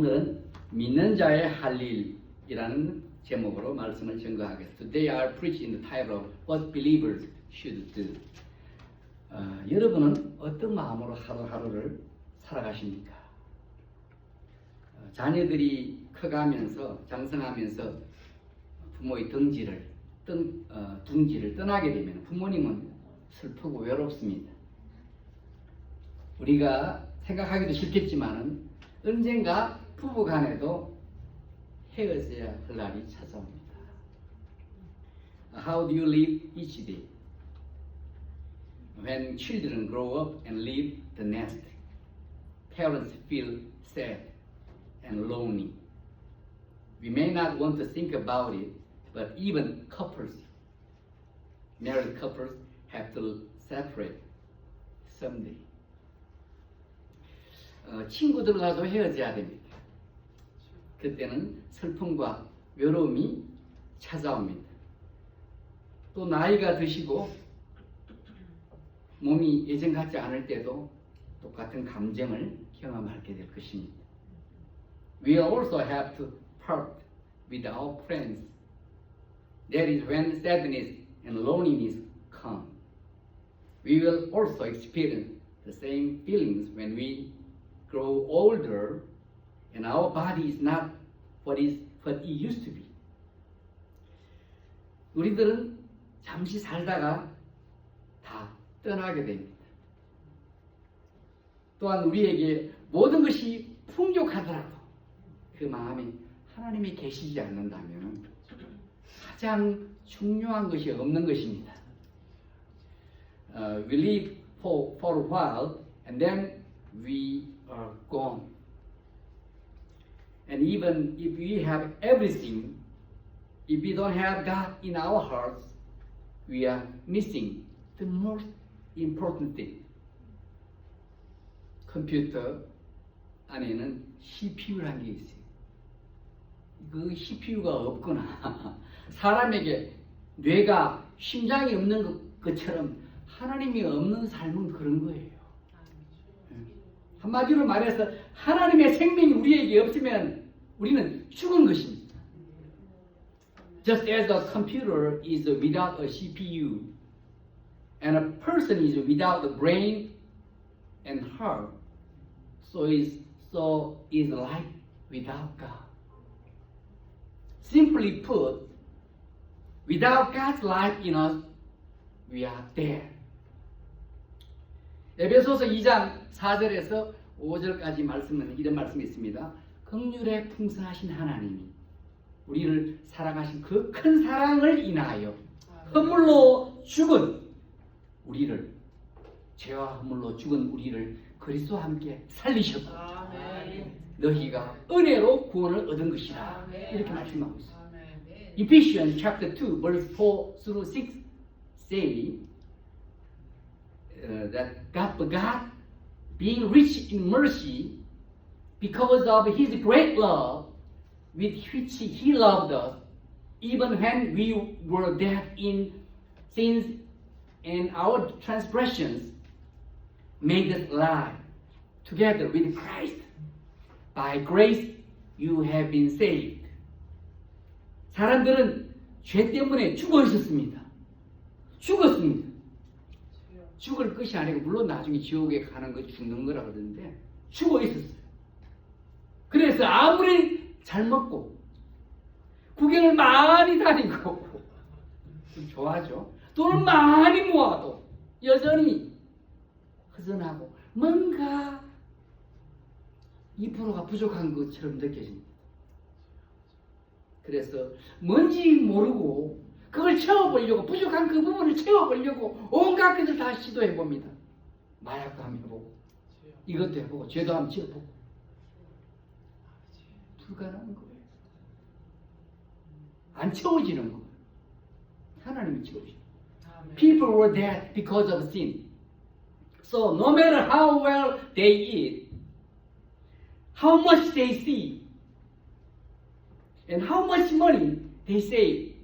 오늘은 믿는 자의 할 일이라는 제목으로 말씀을 증거하겠습니다. Today I preach in the title of What Believers Should Do. 여러분은 어떤 마음으로 하루하루를 살아가십니까? 자녀들이 커가면서 장성하면서 부모의 둥지를 떠나게 되면 부모님은 슬프고 외롭습니다. 우리가 생각하기도 싫겠지만은 언젠가 부부간에도 헤어져야 할 날이 찾아옵니다. How do you live each day? When children grow up and leave the nest, parents feel sad and lonely. We may not want to think about it, but even married couples have to separate someday. 친구들과도 헤어져야 됩니다. 그때는 슬픔과 외로움이 찾아옵니다. 또 나이가 드시고 몸이 예전 같지 않을 때도 똑같은 감정을 경험하게 될 것입니다. We also have to part with our friends. That is when sadness and loneliness come. We will also experience the same feelings when we grow older and our body is not what it used to be. 우리들은 잠시 살다가 다 떠나게 됩니다. 또한 우리에게 모든 것이 풍족하더라도 그 마음에 하나님이 계시지 않는다면 가장 중요한 것이 없는 것입니다. We live for a while and then we are gone. And even if we have everything, if we don't have God in our hearts, we are missing the most important thing. 컴퓨터 안에는 CPU라는 게 있어요. 그 CPU가 없거나 사람에게 뇌가 심장이 없는 것처럼 하나님이 없는 삶은 그런 거예요. 한마디로 말해서 하나님의 생명이 우리에게 없으면 우리는 죽은 것입니다. Just as a computer is without a CPU and a person is without a brain and heart, so is life without God. Simply put, without God's life in us, we are dead. 에베소서 2장 4절에서 5절까지 말씀은 이런 말씀이 있습니다. 긍휼에 풍성하신 하나님이 우리를 사랑하신 그 큰 사랑을 인하여 허물로 죽은 우리를 죄와 허물로 죽은 우리를 그리스도와 함께 살리셨고 너희가 은혜로 구원을 얻은 것이다. 이렇게 말씀하고 있습니다. Ephesians chapter 2 verse 4 through 6 say that God being rich in mercy because of his great love with which he loved us even when we were dead in sins and our transgressions made us alive together with Christ. By grace you have been saved. 사람들은 죄 때문에 죽어 있었습니다. 죽었습니다. 죽을 것이 아니고 물론 나중에 지옥에 가는 거 죽는 거라 그러는데 죽어 있었어요. 그래서 아무리 잘 먹고 구경을 많이 다니고 좀 좋아하죠. 돈을 많이 모아도 여전히 허전하고 뭔가 2%가 부족한 것처럼 느껴집니다. 그래서 뭔지 모르고 그걸 채워보려고 부족한 그 부분을 채워보려고 온갖 것을 다 시도해봅니다. 마약도 한번 해보고 이것도 해보고 죄도 한번 지어보고 불가능한 거예요. 안 채워지는 거예요. 하나님이 채워주십니다. People were dead because of sin. So no matter how well they eat, how much they see, and how much money they save,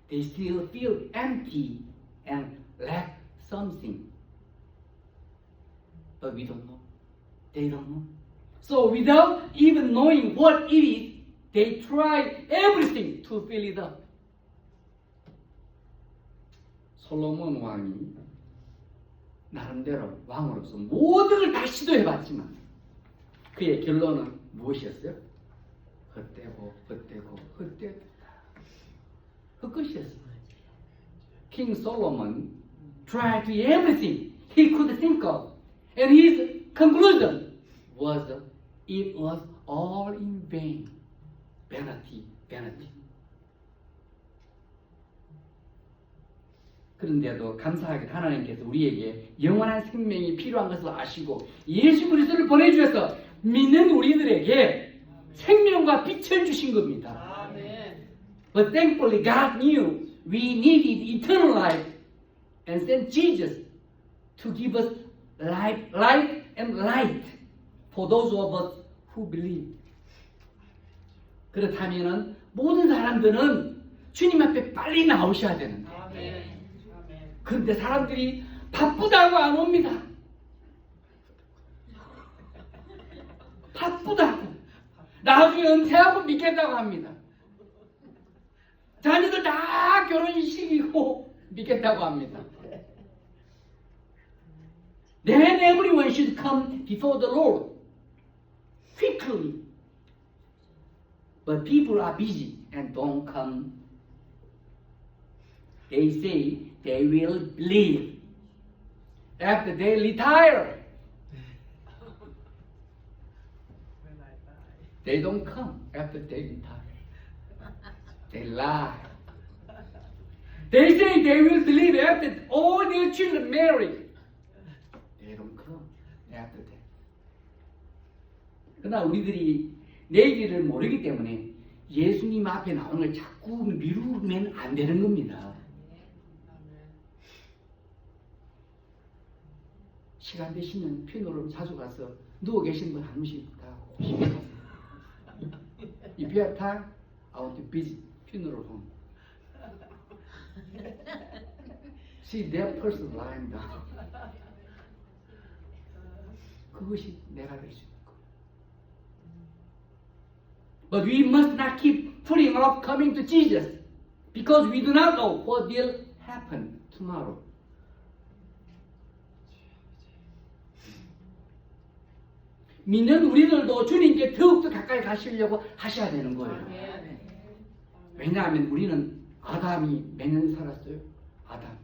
they still feel empty and lack something. But we don't know. They don't know. So without even knowing what it is, they try everything to fill it up. 솔로몬 왕이 나름대로 왕으로서 모든 걸 다 시도해봤지만 그의 결론은 무엇이었어요? 헛되고 헛것이었어요. King Solomon tried to everything he could think of, and his conclusion was it was all in vain. Vanity. 그런데도 감사하게 하나님께서 우리에게 영원한 생명이 필요한 것을 아시고 예수 그리스도를 보내주셔서 믿는 우리들에게 생명과 빛을 주신 겁니다. But thankfully God knew we needed eternal life and sent Jesus to give us life and light for those of us who believe. 그렇다면은 모든 사람들은 주님 앞에 빨리 나오셔야 되는데 그런데 사람들이 바쁘다고 안 옵니다. 바쁘다고. 나중에 은퇴하고 믿겠다고 합니다. 자녀들 다 결혼식이고 믿겠다고 합니다. Then everyone should come before the Lord quickly. But people are busy and don't come. They say they will believe after they retire. They don't come after they retire. They lie. They say they will believe after all their children marry. They don't come after that. 그러나 우리들이 내일을 모르기 때문에 예수님 앞에 나오는 걸 자꾸 미루면 안 되는 겁니다. 시간 되시면 퓨너럴 자주 가서 누워 계신 분 한 분씩 다 오시면 If you have time, I want to visit funeral home. See that person lying down. 그것이 내가 될 수 있는 거예요. But we must not keep putting off coming to Jesus because we do not know what will happen tomorrow. 믿는 우리들도 주님께 더욱더 가까이 가시려고 하셔야 되는 거예요. 왜냐하면 우리는 아담이 몇 년 살았어요? 아담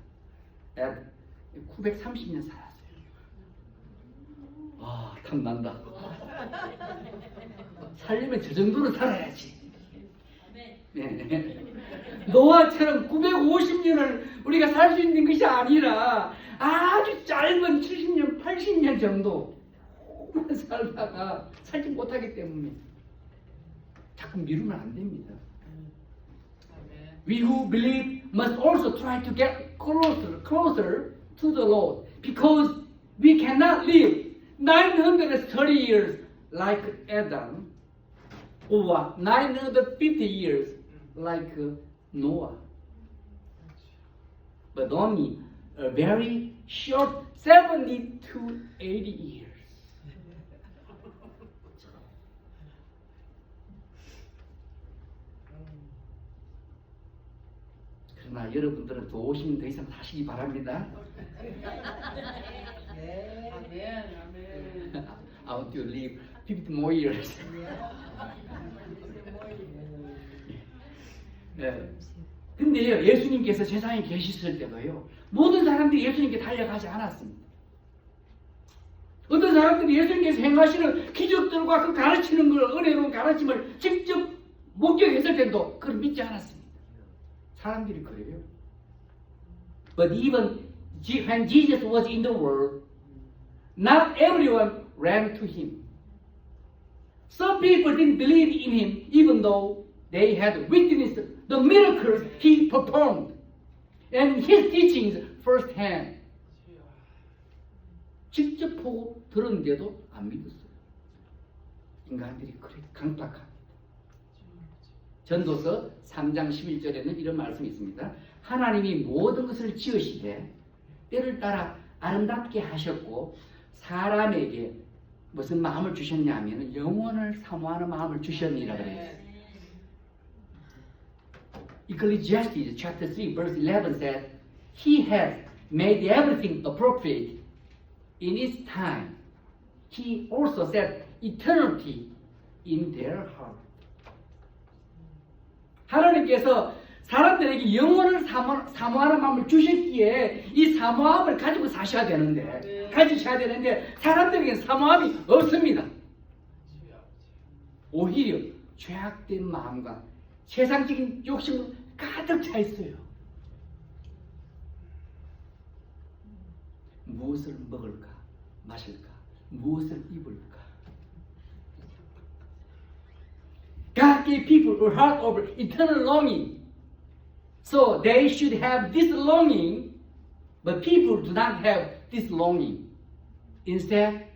930년 살았어요. 아, 탐난다. 살려면 저 정도는 살아야지. 네. 노아처럼 950년을 우리가 살 수 있는 것이 아니라 아주 짧은 70년, 80년 정도 살다가 살지 못하기 때문에 자꾸 미루면 안 됩니다. We who believe must also try to get closer to the Lord because we cannot live 930 years like Adam or 950 years like Noah, but only a very short 70 to 80 years. 그러나 여러분들은 더 50년 더 이상 사시기 바랍니다. I want to live 50 more years. 네. 근데요, 예수님께서 세상에 계셨을 때도요, 모든 사람들이 예수님께 달려가지 않았습니다. 어떤 사람들이 예수님께서 행하시는 기적들과 그 가르치는 걸, 은혜로운 가르침을 직접 목격했을 때도 그걸 믿지 않았습니다. 사람들이 그래요. But even when Jesus was in the world, not everyone ran to him. Some people didn't believe in him even though they had witnessed the miracles he performed and his teachings firsthand. 직접 보고 들었는데도 안 믿었어요. 인간들이 그래 강박합니다. 전도서 3장 11절에는 이런 말씀이 있습니다. 하나님이 모든 것을 지으시되 때를 따라 아름답게 하셨고 사람에게 무슨 마음을 주셨냐면 영혼을 사모하는 마음을 주셨니라 그랬어요. Ecclesiastes chapter 3 verse 11 says, He has made everything appropriate in its time. He also set eternity in their heart. 하나님께서 사람들에게 영혼을 사모하는 마음을 주셨기에 이 사모함을 가지고 사셔야 되는데, 가지셔야 되는데 사람들에게는 사모함이 없습니다. 오히려 죄악된 마음과 세상적인 욕심은 가득 차 있어요. 무엇을 먹을까, 마실까, 무엇을 입을까. God gave people a heart of eternal longing. So they should have this longing, but people do not have this longing. Instead,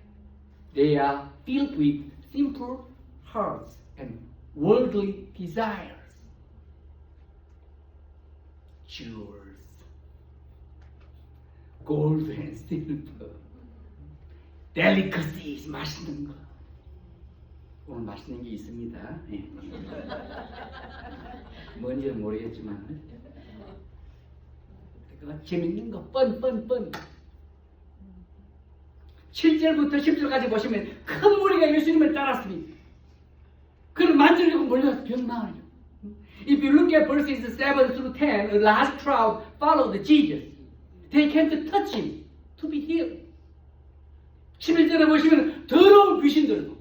they are filled with simple hearts and worldly desires. Jewels, gold and silver, delicacies, 맛있는 거. 오늘 맛있는 게 있습니다. 네. 뭔지는 모르겠지만 재밌는 거 뻔 7절부터 10절까지 보시면 큰 무리가 예수님을 따랐습니다. 그를 만지려고 몰려서 병망하죠. If you look at verses 7 through 10, a large crowd followed Jesus. They came to touch him to be healed. 11절에 보시면 더러운 귀신들도,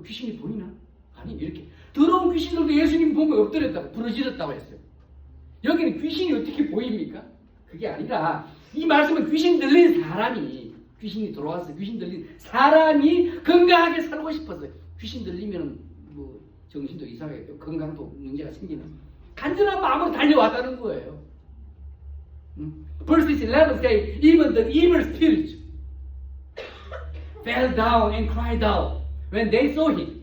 귀신이 보이나? 아니, 이렇게 더러운 귀신들도 예수님 보고 엎드렸다고 부르짖었다고 했어요. 여기는 귀신이 어떻게 보입니까? 그게 아니라 이 말씀은 귀신 들린 사람이, 귀신이 들어와서 귀신 들린 사람이 건강하게 살고 싶어서, 귀신 들리면 뭐 정신도 이상하게 건강도 문제가 생기는 간절한 마음으로 달려왔다는 거예요. Verses 11 say, even the evil spirits fell down and cried out when they saw him,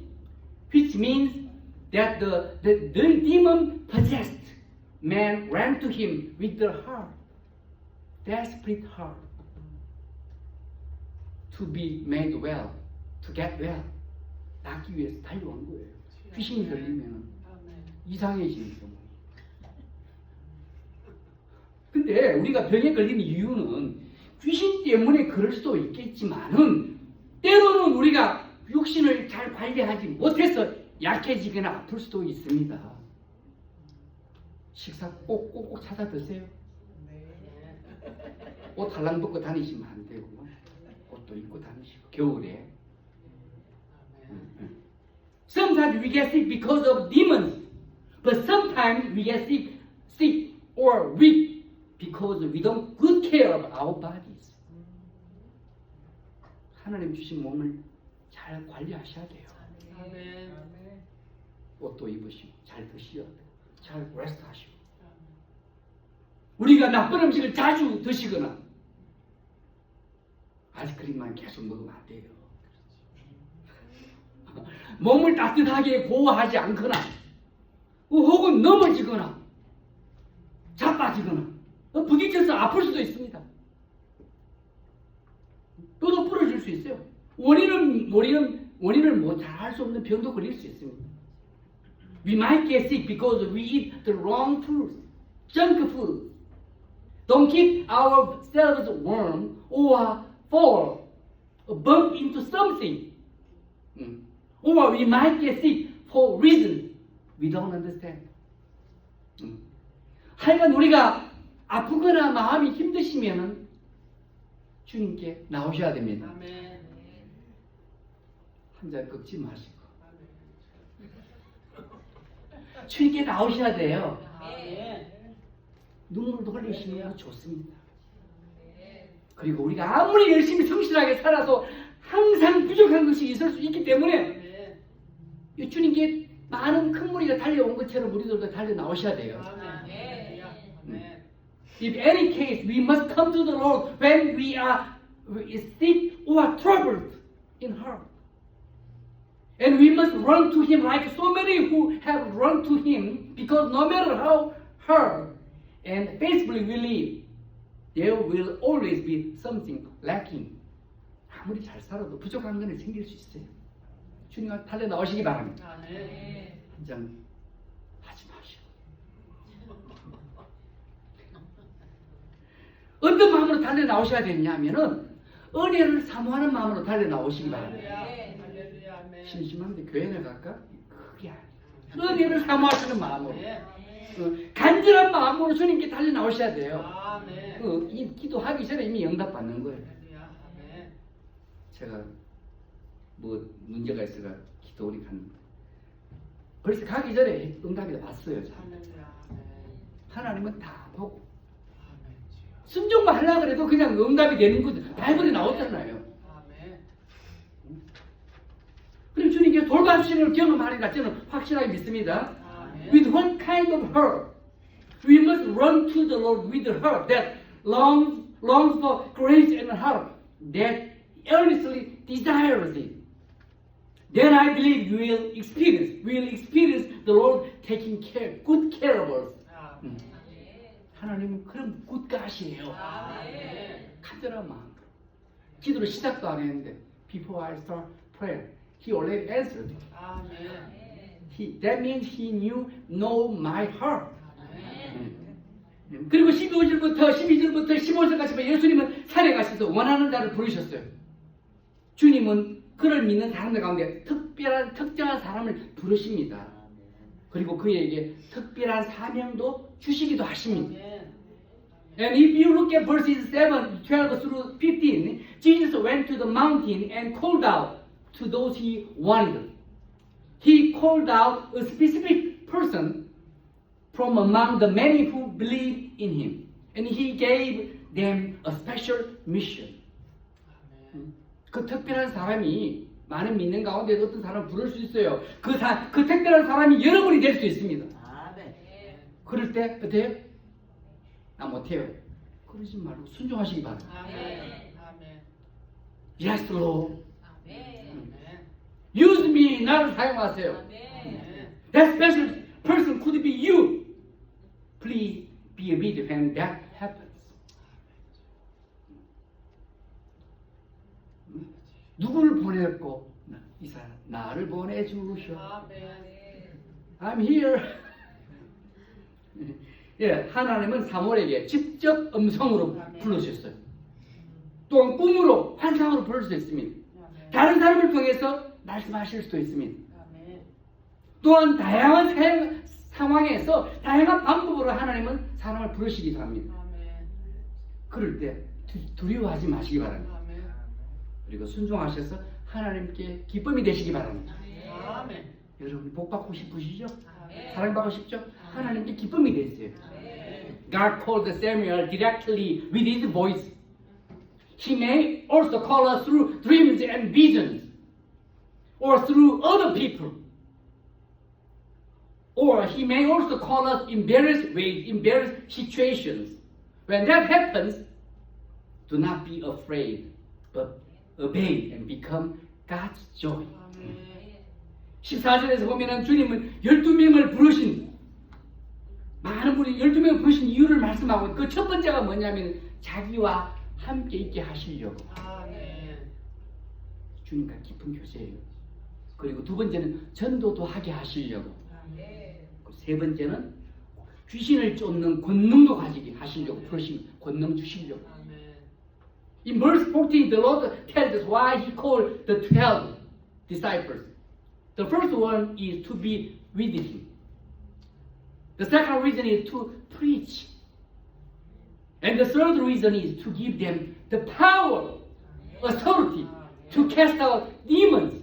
which means that the demon-possessed man ran to him with their heart, desperate heart, to be made well, to get well. 낫기 위해서 달려온 거예요. 귀신이 들리면 이상해지는 경우. 근데 우리가 병에 걸리는 이유는 귀신 때문에 그럴 수도 있겠지만은 때로는 우리가 육신을 잘 관리하지 못해서 약해지거나 아플 수도 있습니다. 식사 꼭꼭 찾아 드세요. 옷 달랑 벗고 다니시면 안 되고 옷도 입고 다니시고 겨울에. Sometimes we get sick because of demons, but sometimes we get sick or weak because we don't good care of our bodies. 하나님 주신 몸을 잘 관리하셔야 돼요. 옷도 입으시고 잘 드셔야 돼요. 잘 레스트 하시고. 우리가 나쁜 음식을 자주 드시거나 아이스크림만 계속 먹으면 안 돼요. 몸을 따뜻하게 보호하지 않거나 혹은 넘어지거나 자빠지거나 부딪혀서 아플 수도 있습니다. 뼈도 부러질 수 있어요. 원인을 뭐 잘 알 수 없는 병도 걸릴 수 있습니다. We might get sick because we eat the wrong food, junk food. Don't keep ourselves warm or fall or bump into something. Or we might get sick for reasons we don't understand. 하여간 우리가 아프거나 마음이 힘드시면 주님께 나오셔야 됩니다. 한 잔 꺾지 마시고 주님께 나오셔야 돼요. 눈물도 흘리시면 좋습니다. 그리고 우리가 아무리 열심히 성실하게 살아도 항상 부족한 것이 있을 수 있기 때문에 주님께 많은 큰 무리가 달려온 것처럼 우리들도 달려 나오셔야 돼요. If any case, we must come to the Lord when we are sick or troubled in heart. And we must run to Him like so many who have run to Him, because no matter how hard and faithfully we live, there will always be something lacking. 아무리 잘 살아도 부족한 건 생길 수 있어요. 주님과 달려 나오시기 바랍니다. 한장 하지 마시고. 어떤 마음으로 달려 나오셔야 되냐면은 은혜를 사모하는 마음으로 달려 나오시기 바랍니다. 심심한데 교회를 갈까? 그게 아니에요. 은혜를 사모하시는 마음으로, 간절한 마음으로 주님께 달려 나오셔야 돼요. 이 기도하기 전에 이미 응답받는 거예요. 제가 뭐 문제가 있어가 기도원이 갔는데 벌써 가기 전에 응답이 왔어요. 하나님은 다 보고 순종만 하려고 해도 그냥 응답이 되는 거죠. 바이블에 나왔잖아요. 그럼 주님께서 돌봐주시는 경험하리라 저는 확실하게 믿습니다. With what kind of heart? We must run to the Lord with a heart that longs for grace and a heart that earnestly desires it. Then I believe we will experience the Lord taking good care of us. 하나님은 그런 굿갓이에요. 간절한 마음. 기도를 시작도 안 했는데 before I start prayer, He already answered. That means He know my heart. 그리고 12절부터 15절까지 예수님은 산에 가셔서 원하는 자를 부르셨어요. 주님은 그를 믿는 사람들 가운데 특정한 사람을 부르십니다. 그리고 그에게 특별한 사명도 주시기도 하십니다. And if you look at verses 7, 12 through 15, Jesus went to the mountain and called out to those he wanted. He called out a specific person from among the many who believed in him. And he gave them a special mission. 그 특별한 사람이 많은 믿는 가운데 어떤 사람을 부를 수 있어요. 그 특별한 사람이 여러분이 될 수 있습니다. 그럴 때 어때요? 나 못해요. 그러지 말고 순종하시기 바랍니다. Yes, Lord. Use me. 나를 사용하세요. That special person could be you. Please be obedient when that happens. 누구를 보냈고 이 사람 나를 보내주셔. I'm here. 예, 하나님은 사무엘에게 직접 음성으로 불러주셨어요. 또한 꿈으로 환상으로 부를 수 있습니다. 다른 사람을 통해서 말씀하실 수도 있습니다. 또한 다양한 상황에서 다양한 방법으로 하나님은 사람을 부르시기도 합니다. 그럴 때 두려워하지 마시기 바랍니다. 그리고 순종하셔서 하나님께 기쁨이 되시기 바랍니다. 여러분 복 받고 싶으시죠? 사랑받고 싶죠? 하나님께 기쁨이 되세요. God called Samuel directly with his voice. He may also call us through dreams and visions, or through other people. Or He may also call us in various ways, in various situations. When that happens, do not be afraid, but obey and become God's joy. 14절에서 보면은 주님은 12명을 부르신 많은 분이 12명을 부르신 이유를 말씀하고 그 첫 번째가 뭐냐면 자기와 함께 있게 하시려고. 주님과 깊은 교제예요. 그리고 두 번째는 전도도 하게 하시려고. 세 번째는 귀신을 쫓는 권능도 가지게 하시려고 부르신 권능 주시려고. In verse 14, the Lord tells us why He called the 12 disciples. The first one is to be with Him. The second reason is to preach. And the third reason is to give them the power, authority to cast out demons.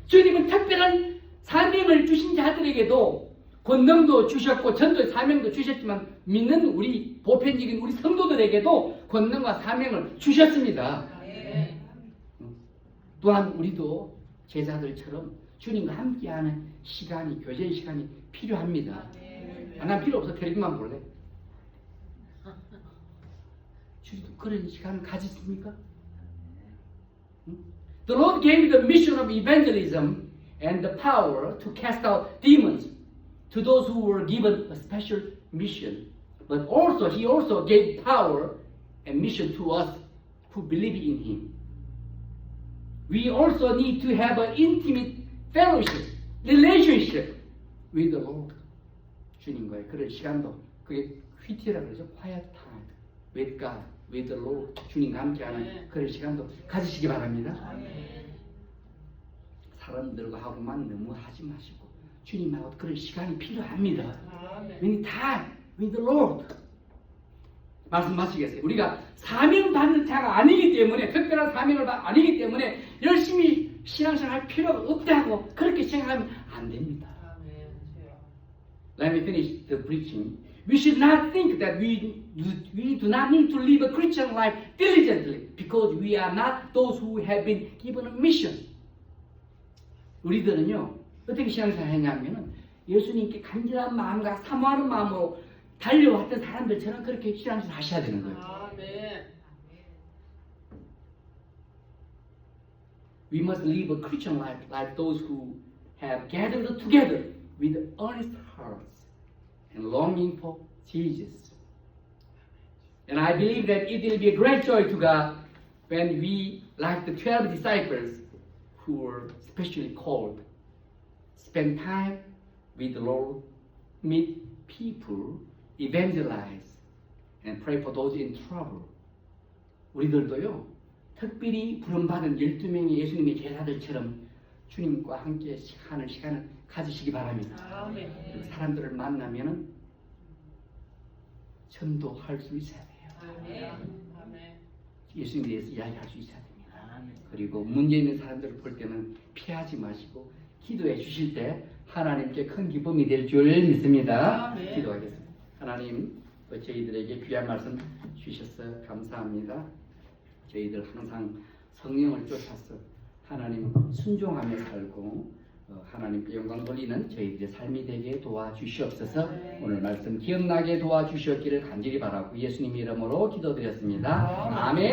주님은 특별한 사명을 주신 자들에게도 권능도 주셨고 전도의 사명도 주셨지만 믿는 우리 보편적인 우리 성도들에게도 권능과 사명을 주셨습니다. 또한 우리도 제자들처럼 주님과 함께하는 시간이 교제의 시간이 필요합니다. 난 필요 없어. 텔레비만 볼래. 주님도 그런 시간을 가지십니까? The Lord gave the mission of evangelism and the power to cast out demons to those who were given a special mission. But also, He also gave power and mission to us who believe in Him. we also need to have an intimate fellowship, relationship with the Lord. 주님과의 그런 시간도, 그게 퀴티라고 그러죠. quiet time with God, with the Lord. 주님과 함께하는 그런 시간도 가지시기 바랍니다. 사람들과 하고만 너무 하지 마시고 주님하고 그런 시간이 필요합니다. We need time with the Lord. 말씀 마치겠어요. 우리가 사명 받는 자가 아니기 때문에, 특별한 사명을 아니기 때문에 열심히 신앙생활 할 필요가 없다고 그렇게 생각하면 안 됩니다. Let me finish the preaching. We should not think that we do not need to live a Christian life diligently because we are not those who have been given a mission. 우리들은요, 어떻게 신앙생활 했냐면은 예수님께 간절한 마음과 사모하는 마음으로 달려왔던 사람들처럼 그렇게 신앙생활 하셔야 되는 거예요. 아멘. We must live a Christian life like those who have gathered together with earnest hearts and longing for Jesus. And I believe that it will be a great joy to God when we, like the 12 disciples who were specially called, spend time with the Lord, meet people, evangelize, and pray for those in trouble. 우리들도요, 특별히 부름받은 12명의 예수님의 제자들처럼 주님과 함께 하는 시간을 가지시기 바랍니다. 그리고 사람들을 만나면은 전도할 수 있어야 돼요. 예수님에 대해서 이야기할 수 있어야 됩니다. 그리고 문제 있는 사람들을 볼 때는 피하지 마시고 기도해 주실 때 하나님께 큰 기쁨이 될 줄 믿습니다. 기도하겠습니다. 하나님, 저희들에게 귀한 말씀 주셔서 감사합니다. 저희들 항상 성령을 쫓아서 하나님 순종하며 살고 하나님께 영광 돌리는 저희들의 삶이 되게 도와주시옵소서. 오늘 말씀 기억나게 도와주셨기를 간절히 바라고 예수님 이름으로 기도드렸습니다. 아멘.